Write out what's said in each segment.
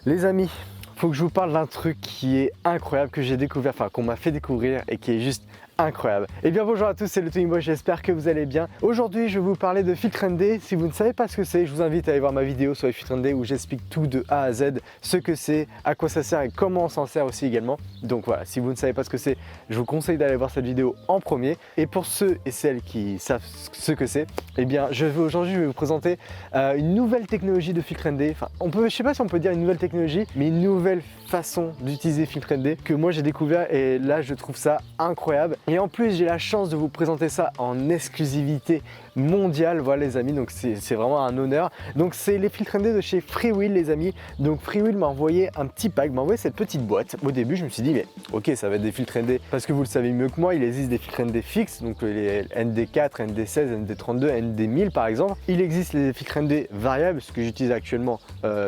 Les amis, faut que je vous parle d'un truc qui est incroyable, que j'ai découvert, enfin qu'on m'a fait découvrir et qui est juste incroyable. Et bien bonjour à tous, c'est le Tonyboy, j'espère que vous allez bien. Aujourd'hui je vais vous parler de Filtre ND. Si vous ne savez pas ce que c'est, je vous invite à aller voir ma vidéo sur les Filtre ND où j'explique tout de A à Z, ce que c'est, à quoi ça sert et comment on s'en sert aussi également. Donc voilà, si vous ne savez pas ce que c'est, je vous conseille d'aller voir cette vidéo en premier. Et pour ceux et celles qui savent ce que c'est, eh bien aujourd'hui je vais vous présenter une nouvelle technologie de Filtre ND. Enfin, je sais pas si on peut dire une nouvelle technologie, mais une nouvelle façon d'utiliser Filtre ND que moi j'ai découvert et là je trouve ça incroyable. Et en plus j'ai la chance de vous présenter ça en exclusivité mondiale, voilà les amis, donc c'est vraiment un honneur. Donc c'est les Filtre ND de chez Freewheel les amis. Donc Freewheel m'a envoyé un petit pack, m'a envoyé cette petite boîte. Au début je me suis dit mais ok, ça va être des Filtre ND parce que vous le savez mieux que moi, il existe des Filtre ND fixes, donc les ND4, ND16, ND32, ND1000 par exemple. Il existe les Filtre ND variables, ce que j'utilise actuellement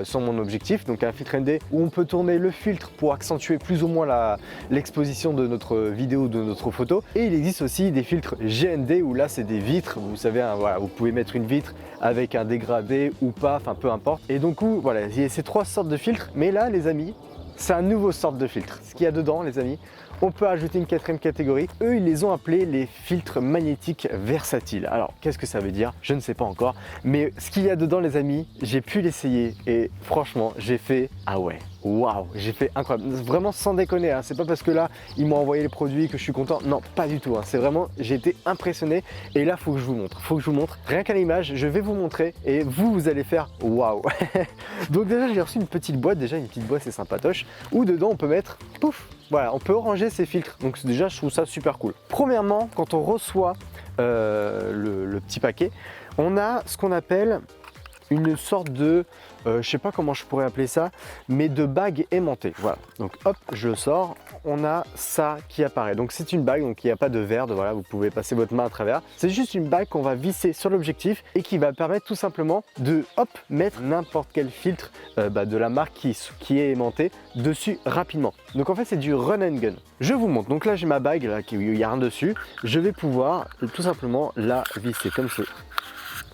sur mon objectif, donc un Filtre ND où on peut tourner le filtre pour accentuer plus ou moins l'exposition de notre vidéo, de notre photo. Et il existe aussi des filtres GND où là c'est des vitres, vous savez, hein, voilà, vous pouvez mettre une vitre avec un dégradé ou pas, enfin peu importe. Et donc voilà, il y a ces trois sortes de filtres, mais là les amis, c'est un nouveau sorte de filtre. Ce qu'il y a dedans les amis, on peut ajouter une quatrième catégorie. Eux, ils les ont appelés les filtres magnétiques versatiles. Alors, qu'est-ce que ça veut dire? Je ne sais pas encore. Mais ce qu'il y a dedans, les amis, j'ai pu l'essayer et franchement, j'ai fait ah ouais, waouh, j'ai fait incroyable. Vraiment sans déconner, hein. C'est pas parce que là, ils m'ont envoyé les produits que je suis content. Non, pas du tout. Hein. C'est vraiment, j'ai été impressionné. Et là, faut que je vous montre. Faut que je vous montre. Rien qu'à l'image, je vais vous montrer et vous allez faire waouh. Donc déjà, j'ai reçu une petite boîte. Déjà, une petite boîte, c'est sympatoche. Où dedans, on peut mettre, pouf. Voilà, on peut ranger ces filtres, donc déjà je trouve ça super cool. Premièrement, quand on reçoit le petit paquet, on a ce qu'on appelle une sorte de, je sais pas comment je pourrais appeler ça, mais de bague aimantée. Voilà, donc hop, je le sors, on a ça qui apparaît. Donc c'est une bague, donc il n'y a pas de verre, voilà, vous pouvez passer votre main à travers. C'est juste une bague qu'on va visser sur l'objectif et qui va permettre tout simplement de hop, mettre n'importe quel filtre de la marque qui est aimanté dessus rapidement. Donc en fait c'est du run and gun. Je vous montre, donc là j'ai ma bague, là, il n'y a rien dessus. Je vais pouvoir tout simplement la visser comme ça.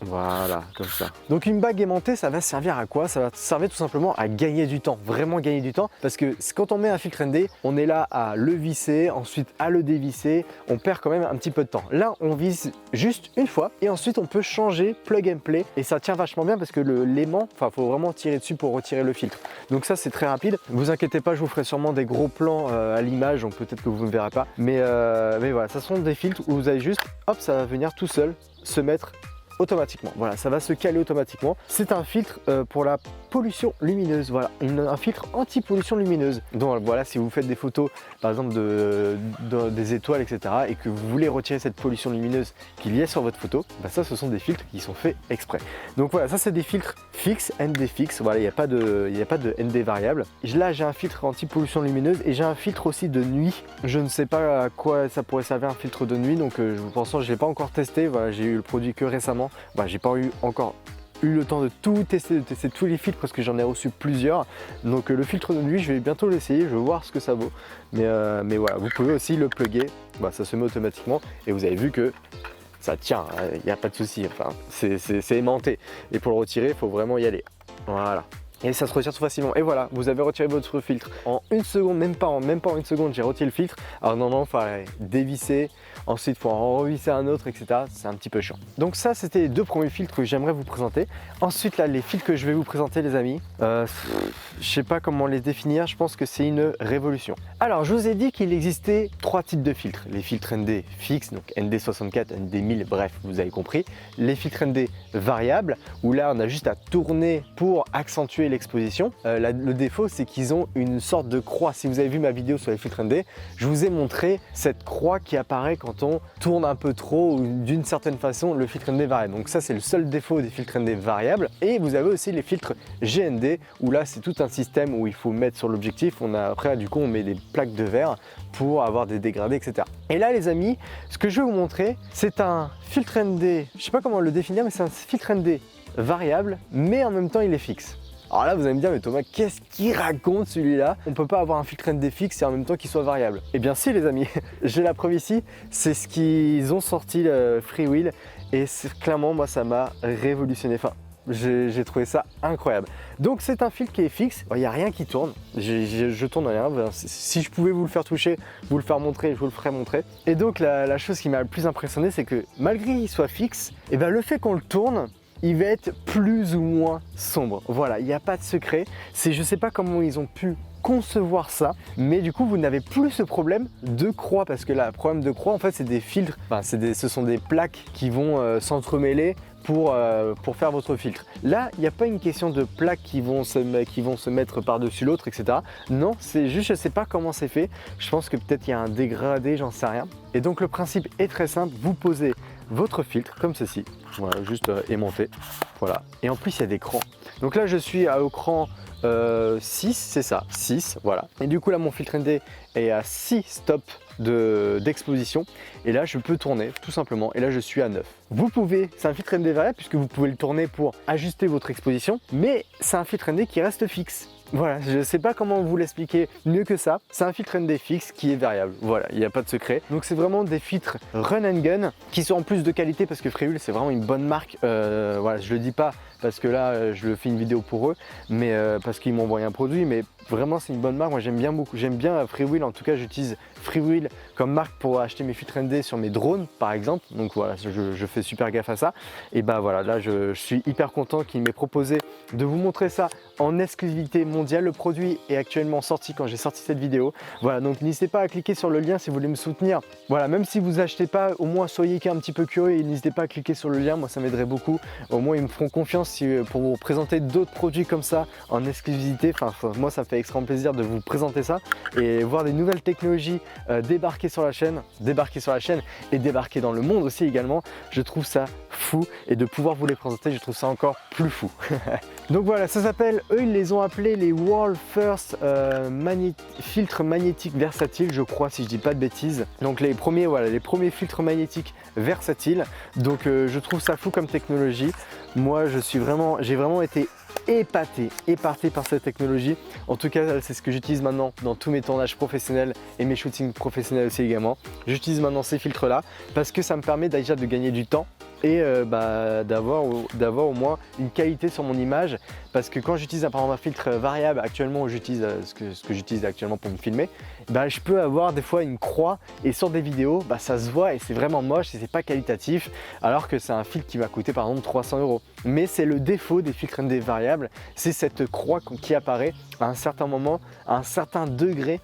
Voilà, comme ça. Donc une bague aimantée, ça va servir à quoi? Ça va servir tout simplement à gagner du temps, vraiment gagner du temps. Parce que quand on met un filtre ND, on est là à le visser, ensuite à le dévisser. On perd quand même un petit peu de temps. Là, on visse juste une fois et ensuite on peut changer plug and play. Et ça tient vachement bien parce que l'aimant, enfin, faut vraiment tirer dessus pour retirer le filtre. Donc ça, c'est très rapide. Vous inquiétez pas, je vous ferai sûrement des gros plans à l'image, donc peut-être que vous ne verrez pas. Mais voilà, ça sont des filtres où vous allez juste, hop, ça va venir tout seul se mettre automatiquement. Voilà, ça va se caler automatiquement. C'est un filtre pour la pollution lumineuse. Voilà, un filtre anti-pollution lumineuse. Donc voilà, si vous faites des photos, par exemple des étoiles, etc., et que vous voulez retirer cette pollution lumineuse qu'il y a sur votre photo, bah ça, ce sont des filtres qui sont faits exprès. Donc voilà, ça c'est des filtres fixes, ND fixe. Voilà, il n'y a pas de ND variable. Là, j'ai un filtre anti-pollution lumineuse et j'ai un filtre aussi de nuit. Je ne sais pas à quoi ça pourrait servir un filtre de nuit, donc je pense que je l'ai pas encore testé. Voilà, j'ai eu le produit que récemment. Bah, j'ai pas encore eu le temps de tout tester, de tester tous les filtres parce que j'en ai reçu plusieurs. Donc le filtre de nuit, je vais bientôt l'essayer, je vais voir ce que ça vaut. Mais voilà, vous pouvez aussi le plugger, bah, ça se met automatiquement et vous avez vu que ça tient, il n'y a pas de souci, enfin, c'est aimanté. Et pour le retirer, il faut vraiment y aller. Voilà. Et ça se retire tout facilement. Et voilà, vous avez retiré votre filtre en une seconde, même pas en une seconde, j'ai retiré le filtre. Alors non, il fallait dévisser, ensuite il faut en revisser un autre, etc. C'est un petit peu chiant. Donc ça, c'était les deux premiers filtres que j'aimerais vous présenter. Ensuite, là, les filtres que je vais vous présenter, les amis, je sais pas comment les définir, je pense que c'est une révolution. Alors, je vous ai dit qu'il existait trois types de filtres. Les filtres ND fixes, donc ND64, ND1000, bref, vous avez compris. Les filtres ND variables, où là, on a juste à tourner pour accentuer l'exposition. Le défaut, c'est qu'ils ont une sorte de croix. Si vous avez vu ma vidéo sur les filtres ND, je vous ai montré cette croix qui apparaît quand on tourne un peu trop ou d'une certaine façon le filtre ND variable. Donc ça, c'est le seul défaut des filtres ND variables. Et vous avez aussi les filtres GND où là, c'est tout un système où il faut mettre sur l'objectif. Après, du coup, on met des plaques de verre pour avoir des dégradés, etc. Et là, les amis, ce que je vais vous montrer, c'est un filtre ND, je sais pas comment le définir, mais c'est un filtre ND variable, mais en même temps, il est fixe. Alors là, vous allez me dire, mais Thomas, qu'est-ce qu'il raconte celui-là? On peut pas avoir un filtre ND fixe et en même temps qu'il soit variable. Eh bien si les amis, j'ai la preuve ici, c'est ce qu'ils ont sorti Freewheel et clairement, moi, ça m'a révolutionné. Enfin, J'ai trouvé ça incroyable. Donc c'est un filtre qui est fixe, il n'y a rien qui tourne, je tourne rien. Si je pouvais vous le faire toucher, vous le faire montrer, je vous le ferais montrer. Et donc la chose qui m'a le plus impressionné, c'est que malgré qu'il soit fixe, et ben le fait qu'on le tourne, il va être plus ou moins sombre. Voilà, il n'y a pas de secret. Je ne sais pas comment ils ont pu concevoir ça, mais du coup vous n'avez plus ce problème de croix, parce que là, le problème de croix en fait c'est des filtres, ce sont des plaques qui vont s'entremêler pour faire votre filtre. Là, il n'y a pas une question de plaques qui vont se mettre par-dessus l'autre, etc. Non, c'est juste, je ne sais pas comment c'est fait. Je pense que peut-être il y a un dégradé, j'en sais rien. Et donc le principe est très simple, vous posez votre filtre comme ceci, voilà, juste aimanté, voilà. Et en plus il y a des crans. Donc là je suis au cran 6, c'est ça, 6, voilà. Et du coup là mon filtre ND est à 6 stops d'exposition, et là je peux tourner tout simplement, et là je suis à 9. Vous pouvez, c'est un filtre ND variable puisque vous pouvez le tourner pour ajuster votre exposition, mais c'est un filtre ND qui reste fixe. Voilà, je ne sais pas comment vous l'expliquer mieux que ça. C'est un filtre ND fixe qui est variable. Voilà, il n'y a pas de secret. Donc c'est vraiment des filtres run and gun qui sont en plus de qualité, parce que Freewheel c'est vraiment une bonne marque. Voilà, je le dis pas parce que là je fais une vidéo pour eux, mais parce qu'ils m'ont envoyé un produit, mais vraiment c'est une bonne marque. Moi j'aime bien beaucoup, j'aime bien Freewheel. En tout cas j'utilise Freewheel comme marque pour acheter mes filtres ND sur mes drones par exemple. Donc voilà, je fais super gaffe à ça. Et bah voilà, là je suis hyper content qu'il m'ait proposé de vous montrer ça en exclusivité mondiale. Le produit est actuellement sorti quand j'ai sorti cette vidéo. Voilà, donc n'hésitez pas à cliquer sur le lien si vous voulez me soutenir. Voilà, même si vous achetez pas, au moins soyez un petit peu curieux et n'hésitez pas à cliquer sur le lien. Moi ça m'aiderait beaucoup. Au moins ils me feront confiance pour vous présenter d'autres produits comme ça en exclusivité. Enfin moi ça me fait extrêmement plaisir de vous présenter ça et voir des nouvelles technologies débarquer sur la chaîne et débarquer dans le monde aussi également. Je trouve ça fou, et de pouvoir vous les présenter, je trouve ça encore plus fou. Donc voilà, ça s'appelle, eux ils les ont appelés les World First filtres magnétiques versatiles, je crois, si je dis pas de bêtises. Donc les premiers, voilà, les premiers filtres magnétiques versatiles. Donc je trouve ça fou comme technologie. Moi j'ai vraiment été épaté par cette technologie. En tout cas c'est ce que j'utilise maintenant dans tous mes tournages professionnels et mes shootings professionnels aussi également. J'utilise maintenant ces filtres là parce que ça me permet déjà de gagner du temps et d'avoir au moins une qualité sur mon image, parce que quand j'utilise par exemple un filtre variable actuellement, j'utilise ce que j'utilise actuellement pour me filmer, je peux avoir des fois une croix, et sur des vidéos ça se voit et c'est vraiment moche et c'est pas qualitatif, alors que c'est un filtre qui va coûter par exemple 300 €. Mais c'est le défaut des filtres ND variables, c'est cette croix qui apparaît à un certain moment, à un certain degré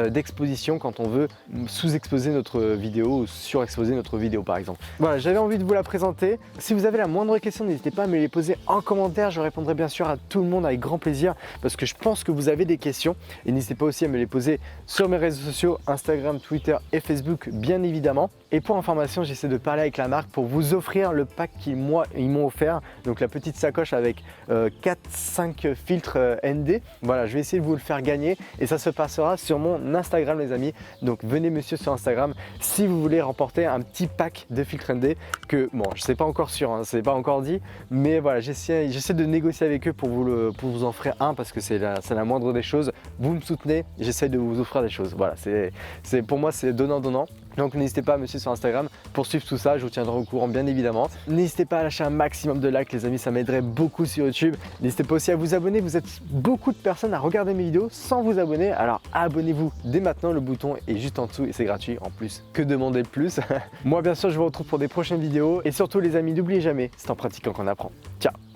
d'exposition, quand on veut sous-exposer notre vidéo ou surexposer notre vidéo par exemple. Voilà, j'avais envie de vous la présenter. Si vous avez la moindre question, n'hésitez pas à me les poser en commentaire, je répondrai bien sûr à tout le monde avec grand plaisir, parce que je pense que vous avez des questions, et n'hésitez pas aussi à me les poser sur mes réseaux sociaux, Instagram, Twitter et Facebook bien évidemment. Et pour information, j'essaie de parler avec la marque pour vous offrir le pack qu'ils m'ont offert, donc la petite sacoche avec 4-5 filtres ND. Voilà, je vais essayer de vous le faire gagner, et ça se passera sur mon Instagram les amis. Donc venez monsieur sur Instagram si vous voulez remporter un petit pack de filtres ND que, bon, je sais pas encore sûr, hein, c'est pas encore dit, mais voilà, j'essaie de négocier avec eux pour vous en offrir un, parce que c'est la moindre des choses. Vous me soutenez, j'essaie de vous offrir des choses. Voilà, pour moi c'est donnant. Donc n'hésitez pas à me suivre sur Instagram pour suivre tout ça, je vous tiendrai au courant bien évidemment. N'hésitez pas à lâcher un maximum de likes les amis, ça m'aiderait beaucoup sur YouTube. N'hésitez pas aussi à vous abonner, vous êtes beaucoup de personnes à regarder mes vidéos sans vous abonner, alors abonnez-vous dès maintenant, le bouton est juste en dessous et c'est gratuit en plus. Que demander de plus? Moi bien sûr je vous retrouve pour des prochaines vidéos, et surtout les amis, n'oubliez jamais, c'est en pratiquant qu'on apprend. Ciao.